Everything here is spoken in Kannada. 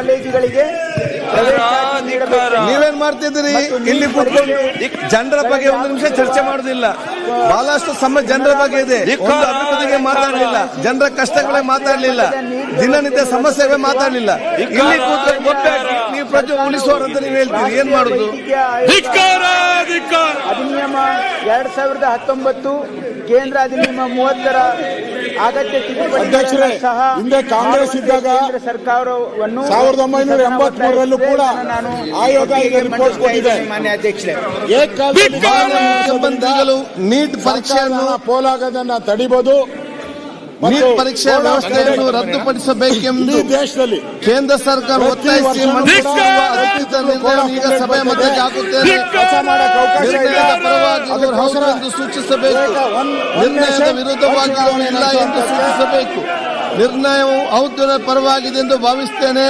ಕಾಲೇಜುಗಳಿಗೆ ನೀವೇನ್ ಮಾಡ್ತಿದ್ದೀರಿ? ಇಲ್ಲಿ ಕೂತ್ಕೊಂಡು ಜನರ ಬಗ್ಗೆ ಒಂದು ನಿಮಿಷ ಚರ್ಚೆ ಮಾಡುದಿಲ್ಲ. ಬಹಳಷ್ಟು ಜನರ ಬಗ್ಗೆ ಇದೆ, ಒಂದು ಅಭಿವೃದ್ಧಿಗೆ ಮಾತಾಡಲಿಲ್ಲ, ಜನರ ಕಷ್ಟಗಳೇ ಮಾತಾಡಲಿಲ್ಲ, ದಿನನಿತ್ಯ ಸಮಸ್ಯೆಗಳೇ ಮಾತಾಡಲಿಲ್ಲ. ಇಲ್ಲಿ ಕೂತ್ಕೊಂಡು ಒಟ್ಟಾಗಿ ನೀವು ಪ್ರಜೆ ಉಳಿಸುವವರಂತ ನೀವು ಹೇಳ್ತೀರಿ, ಏನ್ ಮಾಡುದು? ಅಧಿನಿಯಮ 2019 ಕೇಂದ್ರ ಅಧಿನಿಯಮ 30ರ ಅಗತ್ಯ ಅಧ್ಯಕ್ಷರೇ, ಹಿಂದೆ ಕಾಂಗ್ರೆಸ್ ಇದ್ದಾಗ ಸರ್ಕಾರವನ್ನು 1983ರಲ್ಲೂ ಕೂಡ ಆಯೋಗ ರಿಪೋರ್ಟ್ ಕೊಟ್ಟಿದೆ. ಮಾನ್ಯ ಅಧ್ಯಕ್ಷರೇ, ಸಂಬಂಧಿಗಳು ನೀಟ್ ಪರೀಕ್ಷೆಯನ್ನು ಪೋಲಾಗದನ್ನ ತಡಿಬಹುದು, ನೀಟ್ ಪರೀಕ್ಷೆಯ ವ್ಯವಸ್ಥೆಯನ್ನು ರದ್ದುಪಡಿಸಬೇಕೆಂದು ದೇಶದಲ್ಲಿ ಕೇಂದ್ರ ಸರ್ಕಾರ ಒತ್ತಾಯಿಸಿ ಅಧಿಕೃತ ನಿರ್ಣಯ ಈಗ ಸಭೆಯ ಮಧ್ಯಕ್ಕೆ ಹಾಕುತ್ತೇನೆ. ನಿರ್ಣಯದ ಪರವಾಗಿ ಇವರು ಹೌದು ಎಂದು ಸೂಚಿಸಬೇಕು, ನಿರ್ಣಯದ ವಿರುದ್ಧವಾಗಿ ಅವರು ಇಲ್ಲ ಎಂದು ಸೂಚಿಸಬೇಕು. ನಿರ್ಣಯವು ಹೌದು ಪರವಾಗಿದೆ ಎಂದು ಭಾವಿಸುತ್ತೇನೆ.